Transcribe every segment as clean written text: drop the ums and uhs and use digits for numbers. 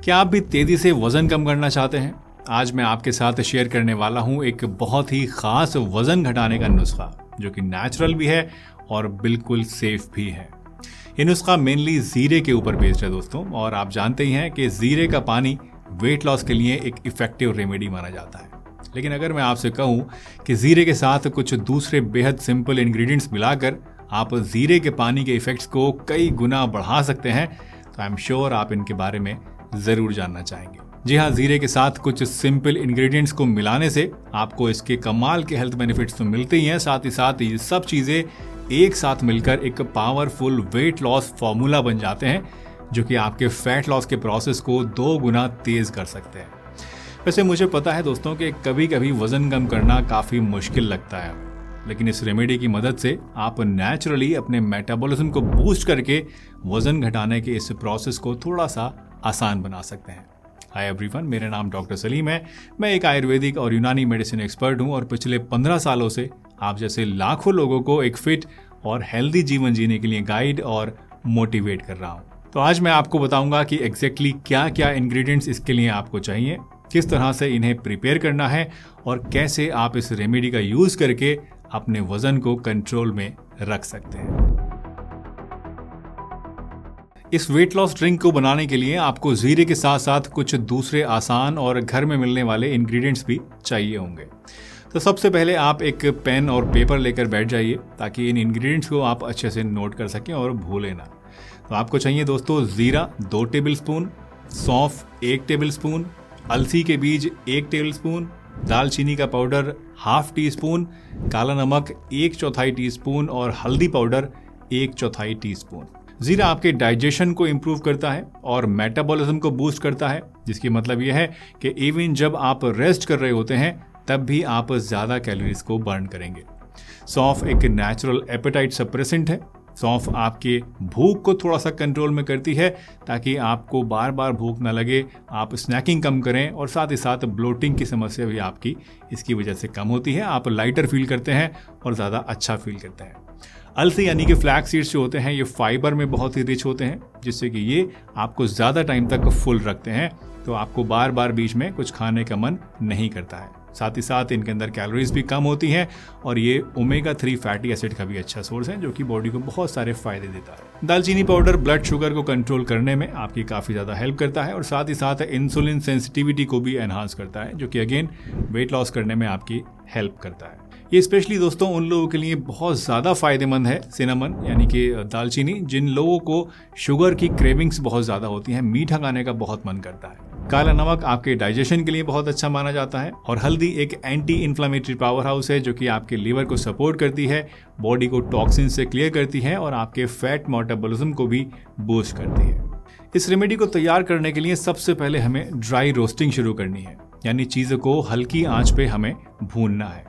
क्या आप भी तेजी से वजन कम करना चाहते हैं? आज मैं आपके साथ शेयर करने वाला हूं एक बहुत ही खास वजन घटाने का नुस्खा जो कि नेचुरल भी है और बिल्कुल सेफ भी है। ये नुस्खा मेनली जीरे के ऊपर बेस्ड है दोस्तों, और आप जानते ही हैं कि जीरे का पानी वेट लॉस के लिए एक इफेक्टिव रेमेडी माना जाता है। लेकिन अगर मैं आपसे कहूं कि जीरे के साथ कुछ दूसरे बेहद सिंपल इंग्रेडिएंट्स मिलाकर आप जीरे के पानी के इफेक्ट्स को कई गुना बढ़ा सकते हैं, तो आई एम श्योर आप इनके बारे में जरूर जानना चाहेंगे। जी हाँ, जीरे के साथ कुछ सिंपल इंग्रेडिएंट्स को मिलाने से आपको इसके कमाल के हेल्थ बेनिफिट्स तो मिलते ही हैं, साथ ही साथ ये सब चीजें एक साथ मिलकर एक पावरफुल वेट लॉस फॉर्मूला बन जाते हैं जो कि आपके फैट लॉस के प्रोसेस को 2 गुना तेज कर सकते हैं। वैसे मुझे पता है दोस्तों कि कभी कभी वजन कम करना काफी मुश्किल लगता है, लेकिन इस रेमेडी की मदद से आप नेचुरली अपने मेटाबॉलिज्म को बूस्ट करके वजन घटाने के इस प्रोसेस को थोड़ा सा आसान बना सकते हैं। हाय एवरीवन, मेरा नाम डॉक्टर सलीम है। मैं एक आयुर्वेदिक और यूनानी मेडिसिन एक्सपर्ट हूं और पिछले 15 सालों से आप जैसे लाखों लोगों को एक फिट और हेल्दी जीवन जीने के लिए गाइड और मोटिवेट कर रहा हूं। तो आज मैं आपको बताऊंगा कि एग्जैक्टली क्या क्या इंग्रेडिएंट्स इसके लिए आपको चाहिए, किस तरह से इन्हें प्रिपेयर करना है और कैसे आप इस रेमेडी का यूज करके अपने वजन को कंट्रोल में रख सकते हैं। इस वेट लॉस ड्रिंक को बनाने के लिए आपको जीरे के साथ साथ कुछ दूसरे आसान और घर में मिलने वाले इंग्रेडिएंट्स भी चाहिए होंगे। तो सबसे पहले आप एक पेन और पेपर लेकर बैठ जाइए ताकि इन इंग्रेडिएंट्स को आप अच्छे से नोट कर सकें और भूलें ना। तो आपको चाहिए दोस्तों जीरा 2 टेबलस्पून, सौंफ 1 टेबलस्पून, अलसी के बीज 1 टेबलस्पून, दालचीनी का पाउडर ½ टीस्पून, काला नमक 1/4 टीस्पून और हल्दी पाउडर 1/4 टीस्पून। जीरा आपके डाइजेशन को इंप्रूव करता है और मेटाबॉलिज्म को बूस्ट करता है, जिसकी मतलब यह है कि इवन जब आप रेस्ट कर रहे होते हैं तब भी आप ज्यादा कैलोरीज को बर्न करेंगे। सौंफ एक नेचुरल एपेटाइट सप्रेसेंट है। सौंफ आपके भूख को थोड़ा सा कंट्रोल में करती है ताकि आपको बार बार भूख ना लगे, आप स्नैकिंग कम करें और साथ ही साथ ब्लोटिंग की समस्या भी आपकी इसकी वजह से कम होती है। आप लाइटर फील करते हैं और ज़्यादा अच्छा फील करते हैं। अलसी यानी कि फ्लैक्स सीड्स जो होते हैं ये फाइबर में बहुत ही रिच होते हैं, जिससे कि ये आपको ज़्यादा टाइम तक फुल रखते हैं, तो आपको बार बार बीच में कुछ खाने का मन नहीं करता है। साथ ही साथ इनके अंदर कैलोरीज भी कम होती हैं और ये ओमेगा 3 फैटी एसिड का भी अच्छा सोर्स है जो कि बॉडी को बहुत सारे फायदे देता है। दालचीनी पाउडर ब्लड शुगर को कंट्रोल करने में आपकी काफ़ी ज़्यादा हेल्प करता है और साथ ही साथ इंसुलिन सेंसिटिविटी को भी एनहांस करता है, जो कि अगेन वेट लॉस करने में आपकी हेल्प करता है। ये स्पेशली दोस्तों उन लोगों के लिए बहुत ज़्यादा फायदेमंद है, सिनेमन यानी कि दालचीनी, जिन लोगों को शुगर की क्रेविंग्स बहुत ज़्यादा होती हैं, मीठा खाने का बहुत मन करता है। काला नमक आपके डाइजेशन के लिए बहुत अच्छा माना जाता है और हल्दी एक एंटी इन्फ्लामेटरी पावर हाउस है जो कि आपके लीवर को सपोर्ट करती है, बॉडी को टॉक्सिन से क्लियर करती है और आपके फैट मेटाबॉलिज्म को भी बूस्ट करती है। इस रेमेडी को तैयार करने के लिए सबसे पहले हमें ड्राई रोस्टिंग शुरू करनी है, यानी चीज़ों को हल्की आंच पे हमें भूनना है।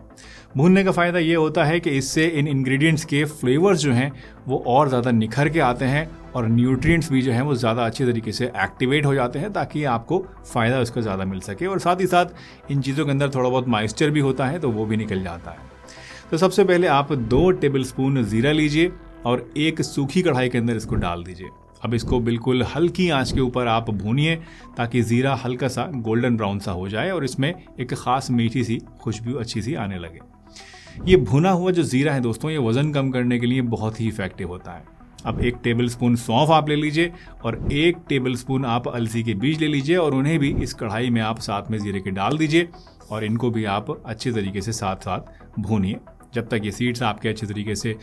भूनने का फ़ायदा ये होता है कि इससे इन इंग्रेडिएंट्स के फ्लेवर्स जो हैं वो और ज़्यादा निखर के आते हैं और न्यूट्रिएंट्स भी जो हैं वो ज़्यादा अच्छी तरीके से एक्टिवेट हो जाते हैं ताकि आपको फ़ायदा उसका ज़्यादा मिल सके, और साथ ही साथ इन चीज़ों के अंदर थोड़ा बहुत मॉइस्चर भी होता है तो वो भी निकल जाता है। तो सबसे पहले आप 2 टेबलस्पून ज़ीरा लीजिए और एक सूखी कढ़ाई के अंदर इसको डाल दीजिए। अब इसको बिल्कुल हल्की आंच के ऊपर आप भूनिए ताकि ज़ीरा हल्का सा गोल्डन ब्राउन सा हो जाए और इसमें एक ख़ास मीठी सी खुशबू अच्छी सी आने लगे। ये भुना हुआ जो जीरा है दोस्तों, ये वजन कम करने के लिए बहुत ही इफेक्टिव होता है। अब 1 टेबलस्पून सौंफ आप ले लीजिए और 1 टेबलस्पून आप अलसी के बीज ले लीजिए और उन्हें भी इस कढ़ाई में आप साथ में जीरे के डाल दीजिए और इनको भी आप अच्छे तरीके से साथ साथ भूनिए जब तक ये सीड्स आपके अच्छे तरीके से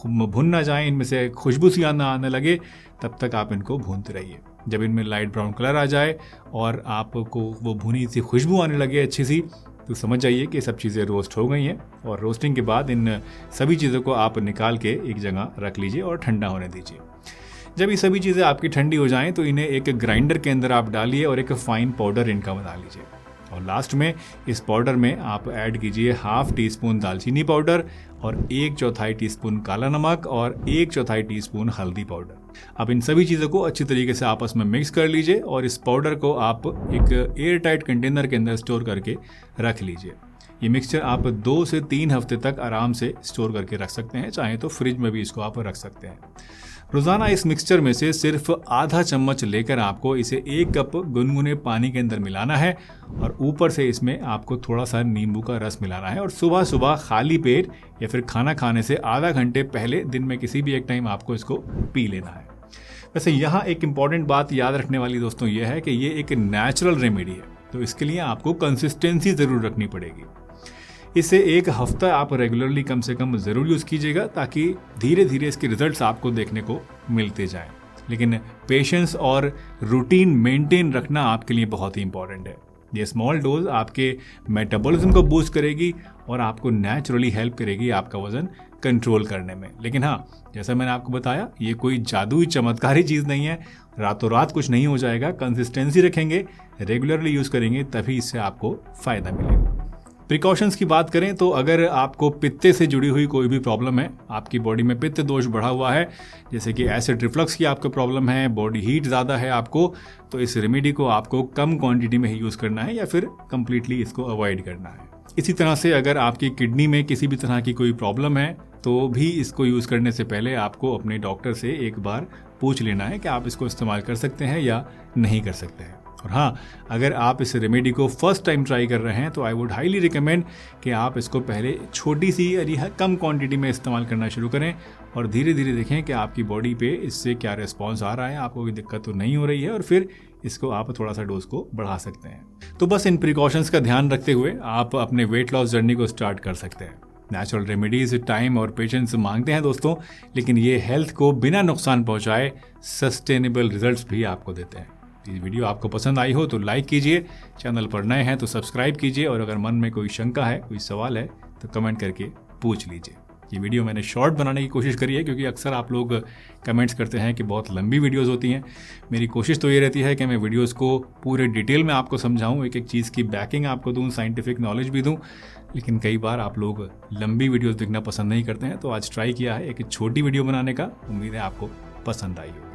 भुन ना जाएं, इनमें से खुशबू सी आने लगे, तब तक आप इनको भूनते रहिए। जब इनमें लाइट ब्राउन कलर आ जाए और आपको वो भुनी सी खुशबू आने लगे अच्छी सी, तो समझ जाइए कि सब चीज़ें रोस्ट हो गई हैं। और रोस्टिंग के बाद इन सभी चीज़ों को आप निकाल के एक जगह रख लीजिए और ठंडा होने दीजिए। जब ये सभी चीज़ें आपकी ठंडी हो जाएं तो इन्हें एक ग्राइंडर के अंदर आप डालिए और एक फाइन पाउडर इनका बना लीजिए। और लास्ट में इस पाउडर में आप ऐड कीजिए ½ टीस्पून दालचीनी पाउडर और 1/4 टीस्पून काला नमक और 1/4 टीस्पून हल्दी पाउडर। अब इन सभी चीज़ों को अच्छी तरीके से आपस में मिक्स कर लीजिए और इस पाउडर को आप एक एयर टाइट कंटेनर के अंदर स्टोर करके रख लीजिए। ये मिक्सचर आप 2 से 3 हफ्ते तक आराम से स्टोर करके रख सकते हैं, चाहे तो फ्रिज में भी इसको आप रख सकते हैं। रोज़ाना इस मिक्सचर में से सिर्फ आधा चम्मच लेकर आपको इसे 1 कप गुनगुने पानी के अंदर मिलाना है और ऊपर से इसमें आपको थोड़ा सा नींबू का रस मिलाना है और सुबह सुबह खाली पेट या फिर खाना खाने से आधा घंटे पहले दिन में किसी भी एक टाइम आपको इसको पी लेना है। वैसे यहाँ एक इम्पॉर्टेंट बात याद रखने वाली दोस्तों ये है कि ये एक नेचुरल रेमेडी है, तो इसके लिए आपको कंसिस्टेंसी ज़रूर रखनी पड़ेगी। इसे 1 हफ्ता आप रेगुलरली कम से कम ज़रूर यूज़ कीजिएगा ताकि धीरे धीरे इसके रिजल्ट्स आपको देखने को मिलते जाएं। लेकिन पेशेंस और रूटीन मेंटेन रखना आपके लिए बहुत ही इंपॉर्टेंट है। ये स्मॉल डोज आपके मेटाबॉलिज्म को बूस्ट करेगी और आपको नेचुरली हेल्प करेगी आपका वज़न कंट्रोल करने में। लेकिन हाँ, जैसा मैंने आपको बताया, ये कोई जादुई चमत्कारी चीज़ नहीं है, रातों रात कुछ नहीं हो जाएगा। कंसिस्टेंसी रखेंगे, रेगुलरली यूज़ करेंगे, तभी इससे आपको फ़ायदा मिलेगा। प्रिकॉशंस की बात करें तो अगर आपको पित्ते से जुड़ी हुई कोई भी प्रॉब्लम है, आपकी बॉडी में पित्त दोष बढ़ा हुआ है, जैसे कि एसिड रिफ्लक्स की आपको प्रॉब्लम है, बॉडी हीट ज़्यादा है आपको, तो इस रेमेडी को आपको कम क्वांटिटी में ही यूज़ करना है या फिर कंप्लीटली इसको अवॉइड करना है। इसी तरह से अगर आपकी किडनी में किसी भी तरह की कोई प्रॉब्लम है तो भी इसको यूज़ करने से पहले आपको अपने डॉक्टर से एक बार पूछ लेना है कि आप इसको इस्तेमाल कर सकते हैं या नहीं कर सकते हैं। और हाँ, अगर आप इस रेमेडी को फर्स्ट टाइम ट्राई कर रहे हैं तो आई वुड हाईली रिकमेंड कि आप इसको पहले छोटी सी या कम क्वांटिटी में इस्तेमाल करना शुरू करें और धीरे धीरे देखें कि आपकी बॉडी पे इससे क्या रिस्पॉन्स आ रहा है, आपको कोई दिक्कत तो नहीं हो रही है, और फिर इसको आप थोड़ा सा डोज को बढ़ा सकते हैं। तो बस इन प्रिकॉशंस का ध्यान रखते हुए आप अपने वेट लॉस जर्नी को स्टार्ट कर सकते हैं। नेचुरल रेमेडीज टाइम और पेशेंस मांगते हैं दोस्तों, लेकिन ये हेल्थ को बिना नुकसान पहुंचाए सस्टेनेबल रिजल्ट्स भी आपको देते हैं। ये वीडियो आपको पसंद आई हो तो लाइक कीजिए, चैनल पर नए हैं तो सब्सक्राइब कीजिए, और अगर मन में कोई शंका है, कोई सवाल है तो कमेंट करके पूछ लीजिए। ये वीडियो मैंने शॉर्ट बनाने की कोशिश करी है क्योंकि अक्सर आप लोग कमेंट्स करते हैं कि बहुत लंबी वीडियोस होती हैं। मेरी कोशिश तो ये रहती है कि मैं वीडियोस को पूरे डिटेल में आपको समझाऊं, एक एक चीज़ की बैकिंग आपको दूं, साइंटिफिक नॉलेज भी दूं, लेकिन कई बार आप लोग लंबी वीडियोस देखना पसंद नहीं करते हैं, तो आज ट्राई किया है एक छोटी वीडियो बनाने का। उम्मीद है आपको पसंद आई हो।